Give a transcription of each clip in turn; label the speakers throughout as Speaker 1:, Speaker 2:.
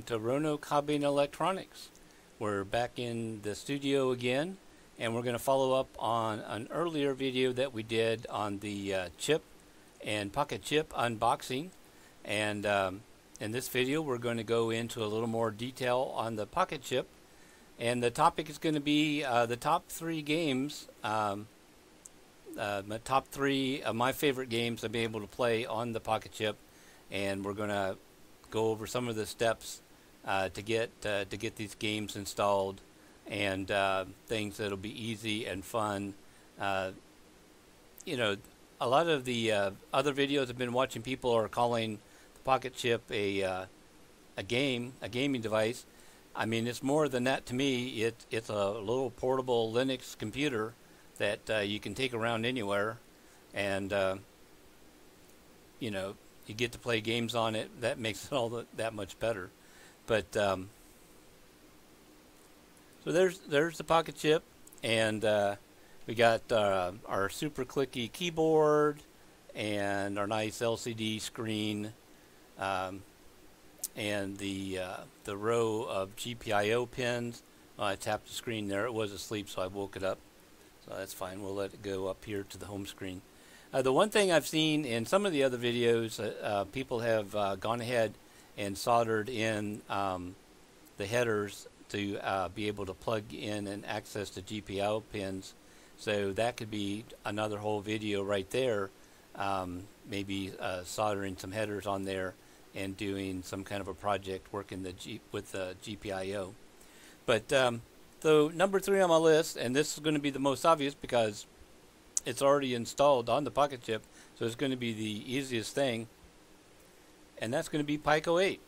Speaker 1: to Roanoke Hobby and Electronics. We're back in the studio again, and we're going to follow up on an earlier video that we did on the chip and pocket chip unboxing. And in this video we're going to go into a little more detail on the pocket chip, and the topic is going to be the top 3 games, my top 3 of my favorite games I've been able to play on the pocket chip, and we're going to go over some of the steps to get these games installed, and things that'll be easy and fun. You know, a lot of the other videos I've been watching, people are calling the pocket chip a gaming device. I mean, it's more than that to me. It's a little portable Linux computer that you can take around anywhere, and you know, you get to play games on it. That makes it all that much better. But so there's the pocket chip, and we got our super clicky keyboard and our nice LCD screen, and the row of GPIO pins. I tapped the screen there. It was asleep, so I woke it up. So that's fine. We'll let it go up here to the home screen. The one thing I've seen in some of the other videos, people have gone ahead and soldered in the headers to be able to plug in and access the GPIO pins. So that could be another whole video right there. Maybe soldering some headers on there and doing some kind of a project working with the GPIO. But so number 3 on my list, and this is going to be the most obvious because it's already installed on the pocket chip, so it's going to be the easiest thing, and that's going to be Pico 8.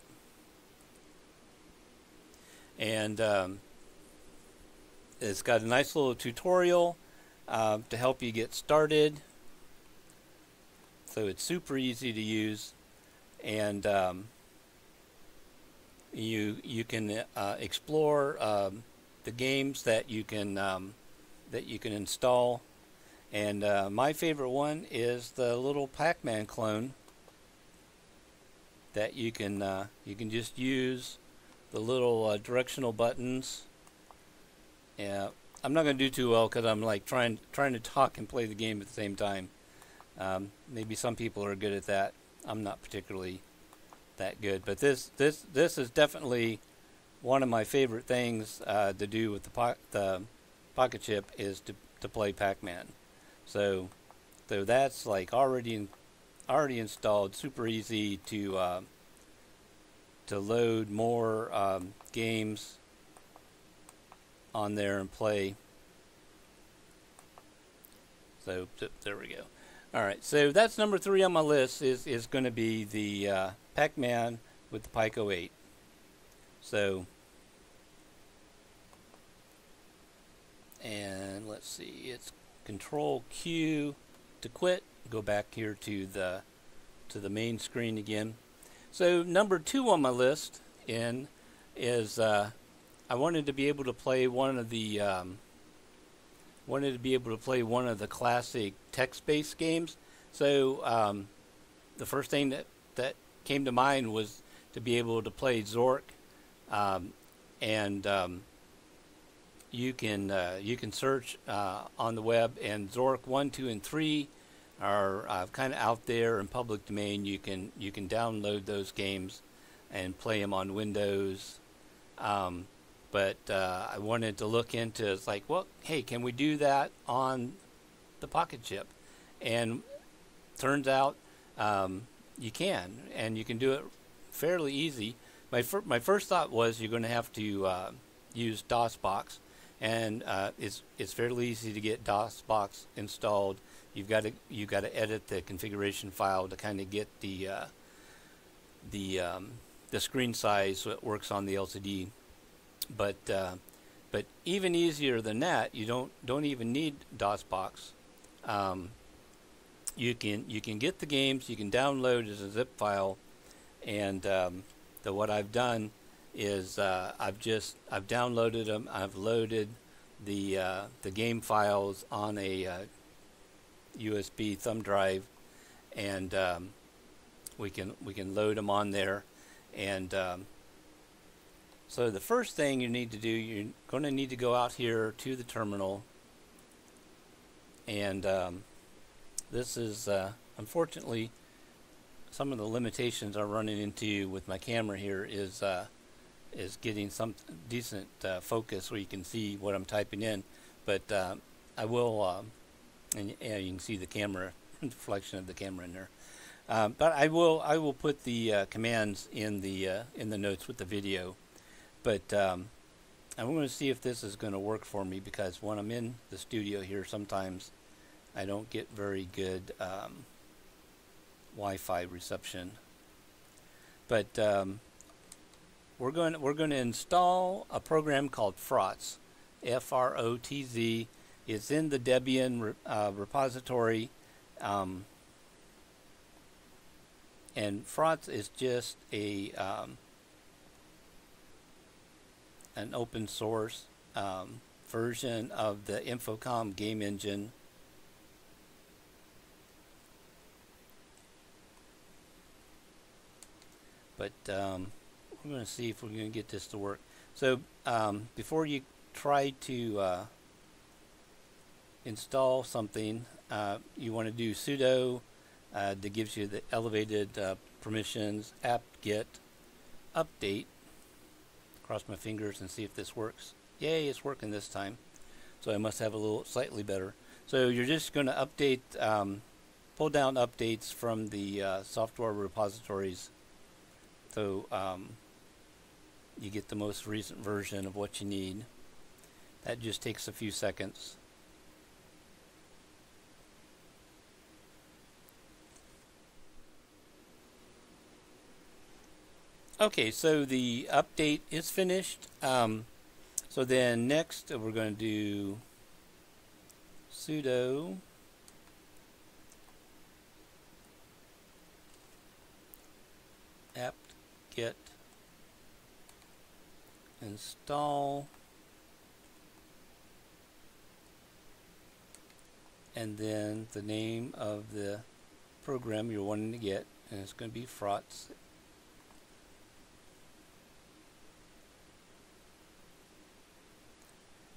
Speaker 1: And it's got a nice little tutorial to help you get started, so it's super easy to use, and you can explore the games that you can install. And my favorite one is the little Pacman clone that you can just use the little directional buttons. Yeah, I'm not going to do too well because I'm like trying to talk and play the game at the same time. Maybe some people are good at that. I'm not particularly that good, but this is definitely one of my favorite things to do with the pocket chip, is to play Pacman. So that's like already installed, super easy to load more games on there and play. So there we go. All right, so that's number 3 on my list, is going to be the Pacman with the Pico 8. So, and let's see, it's Control Q to quit. Go back here to the main screen again. So number 2 on my list is I wanted to be able to play one of the classic text-based games. So the first thing that came to mind was to be able to play Zork, and you can search on the web, and Zork 1, 2, and 3 are kind of out there in public domain. You can download those games and play them on Windows. But I wanted to look into, it's like, well, hey, can we do that on the pocket chip? And turns out you can, and you can do it fairly easy. My first thought was you're going to have to use DOSBox, and it's fairly easy to get DOSBox installed. You've got to edit the configuration file to kind of get the screen size so it works on the LCD. But even easier than that, you don't even need DOSBox. You can get the games, you can download as a zip file, and what I've done is I've downloaded them. I've loaded the game files on a USB thumb drive, and we can load them on there, and So the first thing you need to do, you're going to need to go out here to the terminal, and this is unfortunately some of the limitations I'm running into with my camera here is getting some decent focus where you can see what I'm typing in, but I will, and you can see the camera reflection of the camera in there. But I will put the commands in the notes with the video. But I'm going to see if this is going to work for me, because when I'm in the studio here, sometimes I don't get very good Wi-Fi reception. But we're going to install a program called Frotz, F-R-O-T-Z. It's in the Debian repository, and Frotz is just a an open source version of the Infocom game engine. But we're going to see if we're going to get this to work. So before you try to install something, you want to do sudo that gives you the elevated permissions, apt-get update. Cross my fingers and see if this works. Yay, it's working this time. So I must have a little slightly better. So you're just going to update, pull down updates from the software repositories, so you get the most recent version of what you need. That just takes a few seconds. Okay, so the update is finished. So then next we're going to do sudo apt-get install, and then the name of the program you're wanting to get, and it's going to be Frotz.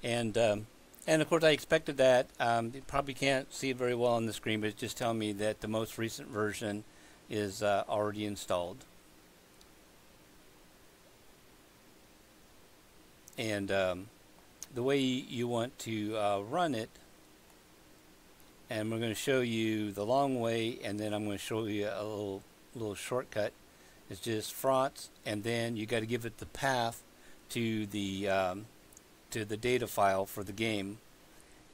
Speaker 1: And of course I expected that. You probably can't see it very well on the screen, but it's just telling me that the most recent version is already installed. And the way you want to run it, and we're going to show you the long way, and then I'm going to show you a little shortcut. It's just Frotz, and then you got to give it the path to the data file for the game,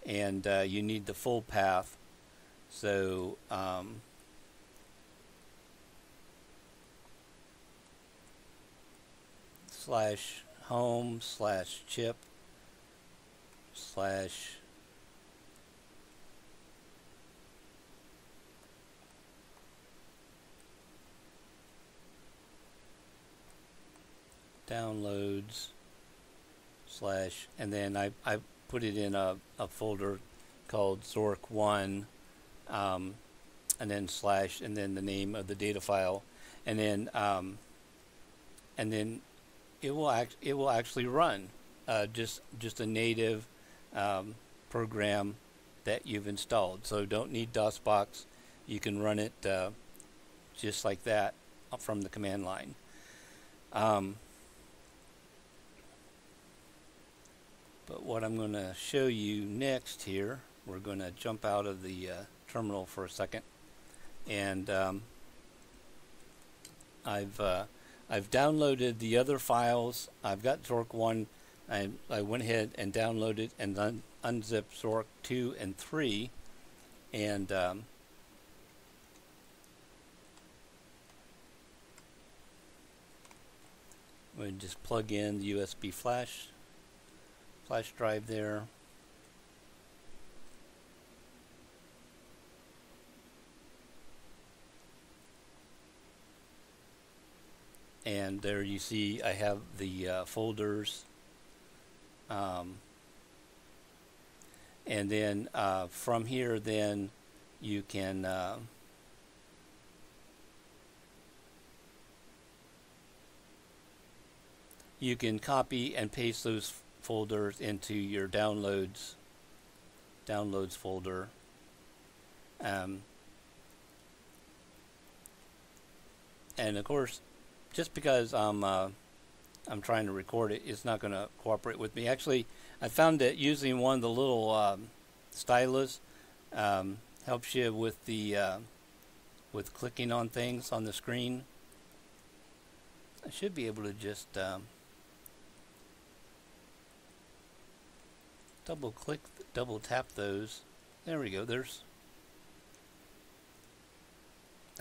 Speaker 1: and you need the full path. So /home/chip/ downloads / and then I put it in a folder called Zork 1, and then / and then the name of the data file, and then it will actually run just a native program that you've installed. So don't need DOSBox. You can run it just like that from the command line. But what I'm going to show you next here, we're going to jump out of the terminal for a second, and I've downloaded the other files. I've got Zork 1. I went ahead and downloaded and unzipped Zork 2 and 3, and we just plug in the USB flash drive there. And there you see I have the folders, and then from here then you can you can copy and paste those folders into your downloads folder. And of course, just because I'm trying to record it, it's not going to cooperate with me. Actually, I found that using one of the little stylus helps you with the with clicking on things on the screen. I should be able to just double tap those. There we go.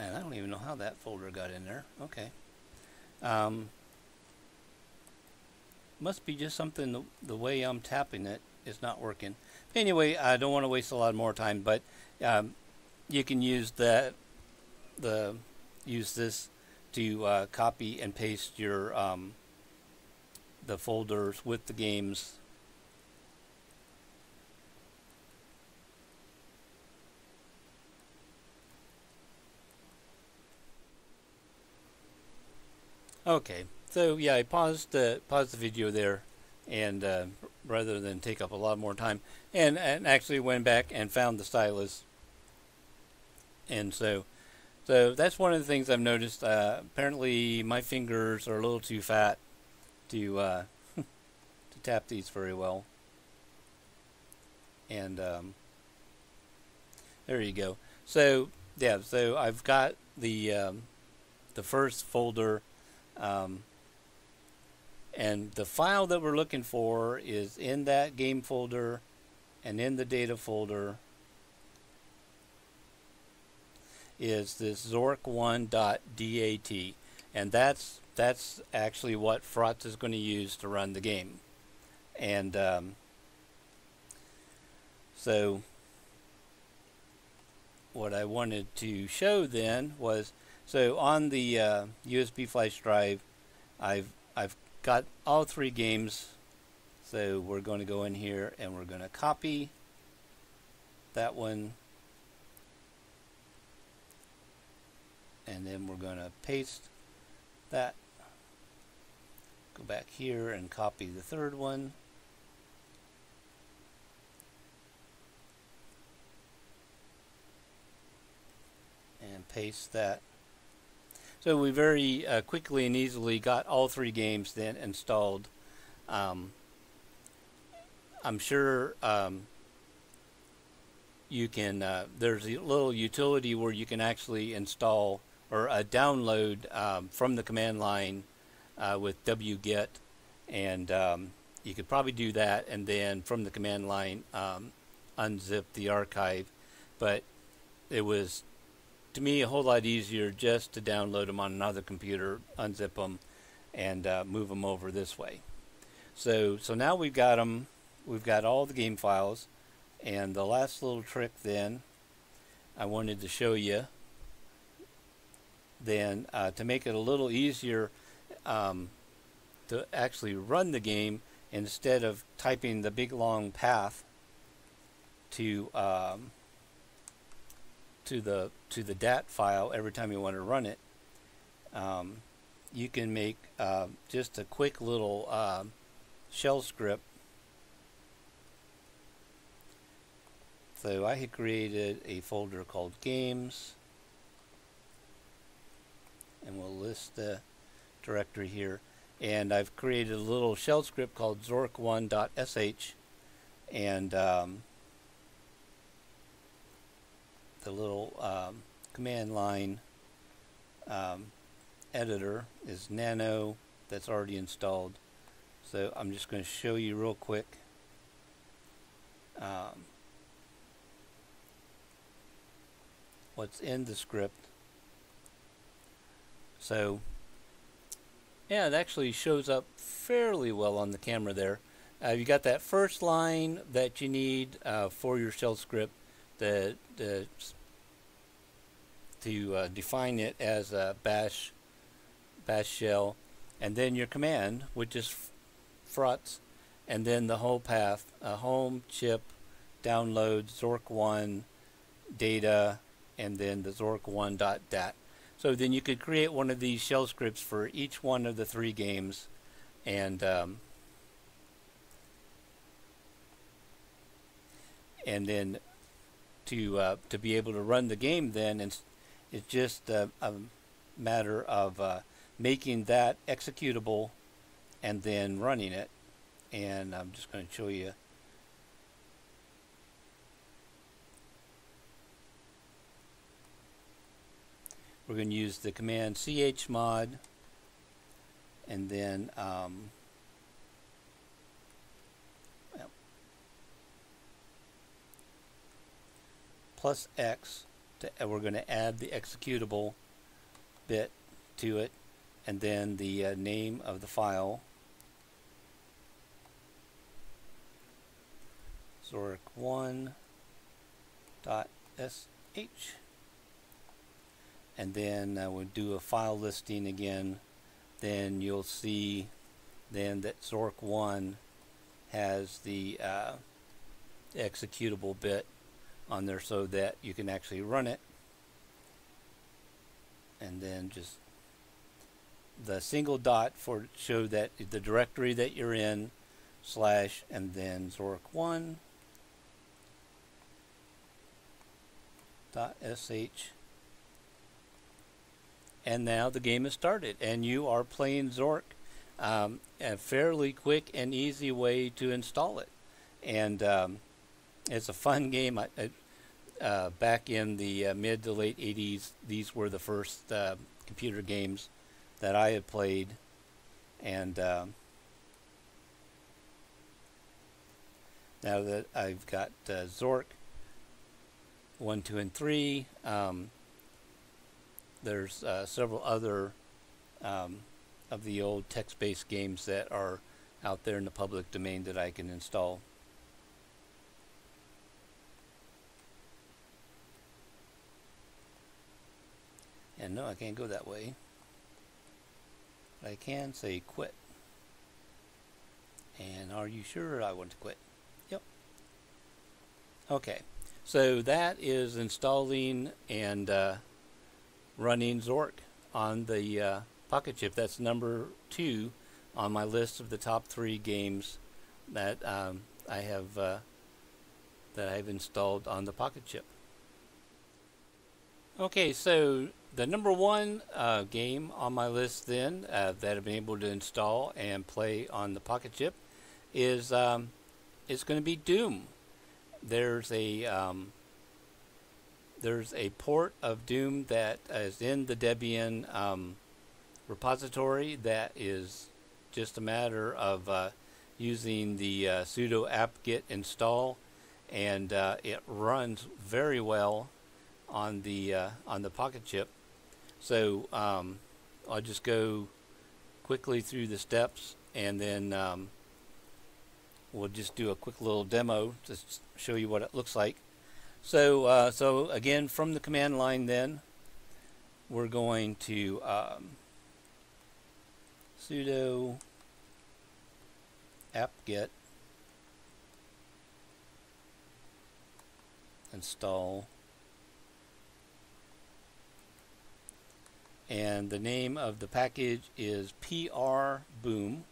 Speaker 1: And I don't even know how that folder got in there. Okay. Must be just something the way I'm tapping it is not working. Anyway, I don't want to waste a lot more time, but you can use use this to copy and paste your the folders with the games. Okay, so yeah, I paused the video there, and rather than take up a lot more time, and actually went back and found the stylus, and so that's one of the things I've noticed. Apparently, my fingers are a little too fat to to tap these very well, and there you go. So yeah, so I've got the first folder. And the file that we're looking for is in that game folder and in the data folder is this Zork1.dat, and that's actually what Frotz is going to use to run the game. And so what I wanted to show then was, so on the USB flash drive, I've got all three games. So we're going to go in here and we're going to copy that one, and then we're going to paste that. Go back here and copy the third one. And paste that. So we very quickly and easily got all three games then installed. I'm sure you can, there's a little utility where you can actually install or download from the command line with wget, and you could probably do that, and then from the command line unzip the archive. But it was, to me, a whole lot easier just to download them on another computer, unzip them, and move them over this way. So now we've got them. We've got all the game files, and the last little trick then I wanted to show you then to make it a little easier to actually run the game, instead of typing the big long path to the DAT file every time you want to run it. You can make just a quick little shell script. So I had created a folder called Games, and we'll list the directory here. And I've created a little shell script called Zork1.sh, and the little command line editor is Nano, that's already installed. So I'm just going to show you real quick. What's in the script. So yeah, it actually shows up fairly well on the camera there. You got that first line that you need for your shell script to define it as a bash shell, and then your command, which is Frotz, and then the whole path: home, chip, download, Zork1, data, and then the Zork1.dat. So then you could create one of these shell scripts for each one of the three games, and then to be able to run the game, then it's just a matter of making that executable and then running it. And I'm just going to show you. We're going to use the command chmod and then plus X, we're going to add the executable bit to it, and then the name of the file, Zork1.sh, and then we'll do a file listing again. Then you'll see then that Zork1 has the executable bit on there so that you can actually run it. And then just the single dot for show that the directory that you're in, slash, and then Zork1.sh, and now the game has started and you are playing Zork. A fairly quick and easy way to install it, and it's a fun game. Back in the mid to late 80s, these were the first computer games that I had played, and now that I've got Zork 1, 2, and 3, there's several other of the old text-based games that are out there in the public domain that I can install. And no, I can't go that way. But I can say quit. And are you sure I want to quit? Yep. Okay, so that is installing and running Zork on the Pocket Chip. That's number 2 on my list of the top 3 games that I've installed on the Pocket Chip. Okay, so the number 1 game on my list then that I've been able to install and play on the Pocket Chip is going to be Doom. There's a port of Doom that is in the Debian repository that is just a matter of using the sudo apt-get install, and it runs very well on the Pocket Chip. So I'll just go quickly through the steps, and then we'll just do a quick little demo to show you what it looks like. So so again, from the command line, then we're going to sudo apt-get install, and the name of the package is prboom.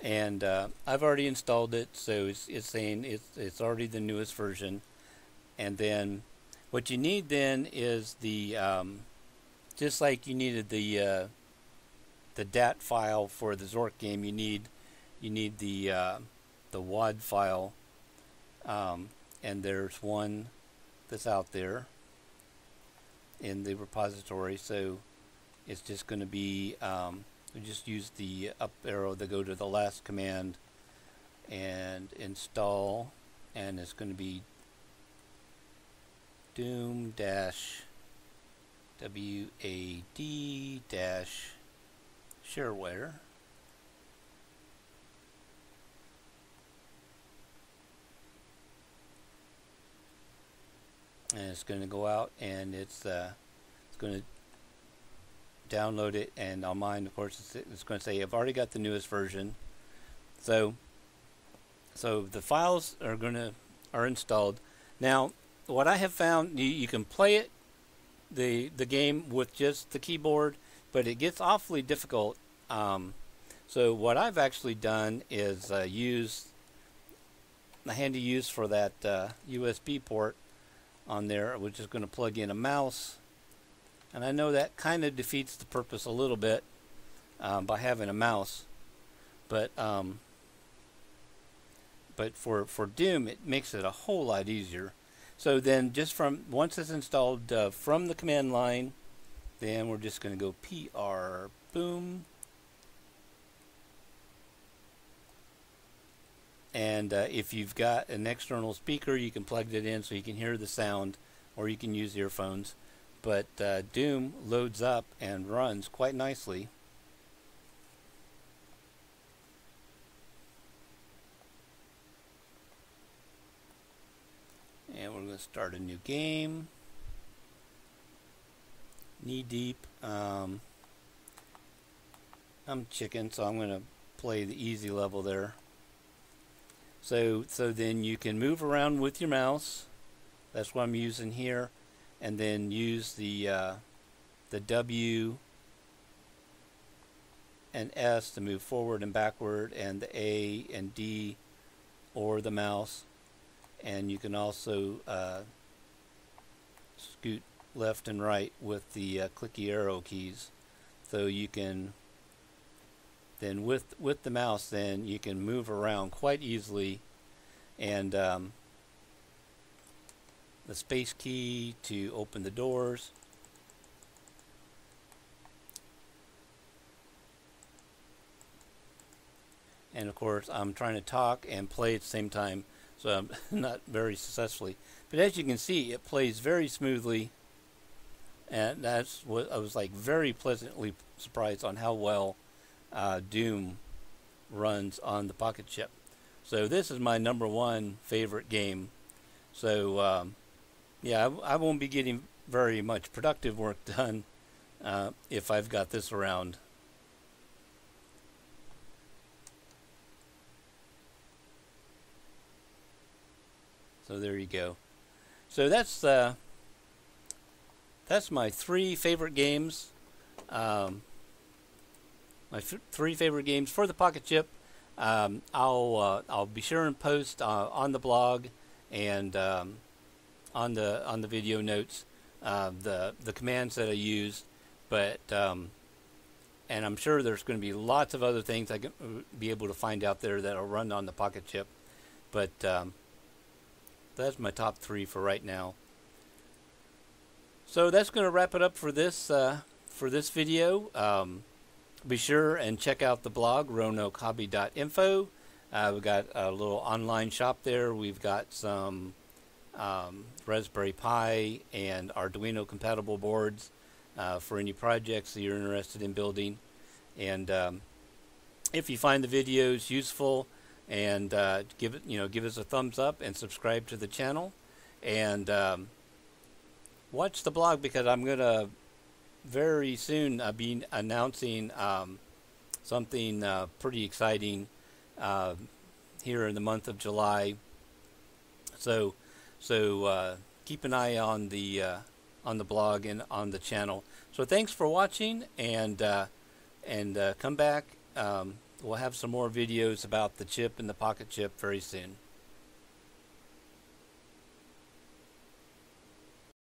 Speaker 1: And I've already installed it, so it's saying it's already the newest version. And then what you need then is the just like you needed the DAT file for the Zork game, you need the WAD file, and there's one that's out there in the repository. So it's just going to be we just use the up arrow to go to the last command and install, and it's going to be doom -wad -shareware. And it's going to go out, and it's going to download it, and on mine, of course, it's going to say I've already got the newest version. So the files are installed. Now, what I have found, you can play it the game with just the keyboard, but it gets awfully difficult. So what I've actually done is use the handy use for that USB port on there, which is going to plug in a mouse. And I know that kind of defeats the purpose a little bit by having a mouse, but for Doom it makes it a whole lot easier. So then just from once it's installed from the command line, then we're just going to go PR boom. And if you've got an external speaker, you can plug it in so you can hear the sound, or you can use earphones. But Doom loads up and runs quite nicely. And we're going to start a new game. Knee deep. I'm chicken, so I'm going to play the easy level there. So then you can move around with your mouse. That's what I'm using here, and then use the W and S to move forward and backward, and the A and D or the mouse. And you can also scoot left and right with the clicky arrow keys. So you can then with the mouse, then you can move around quite easily, and the space key to open the doors. And of course I'm trying to talk and play at the same time, so I'm not very successfully. But as you can see, it plays very smoothly, and that's what I was like very pleasantly surprised on how well Doom runs on the pocket chip. So this is my #1 favorite game. So yeah, I won't be getting very much productive work done if I've got this around. So there you go. So that's my 3 favorite games. My 3 favorite games for the pocket chip. I'll be sure and post on the blog and on the video notes the commands that I use, but and I'm sure there's going to be lots of other things I can be able to find out there that'll run on the pocket chip, but that's my top 3 for right now. So that's going to wrap it up for this video. Be sure and check out the blog, roanokhobby.info. We've got a little online shop there. We've got some Raspberry Pi and Arduino compatible boards for any projects that you're interested in building. And if you find the videos useful, and give us a thumbs up and subscribe to the channel, and watch the blog, because I'm gonna very soon be announcing something pretty exciting here in the month of July. So keep an eye on the blog and on the channel. So thanks for watching, and come back. We'll have some more videos about the chip and the pocket chip very soon.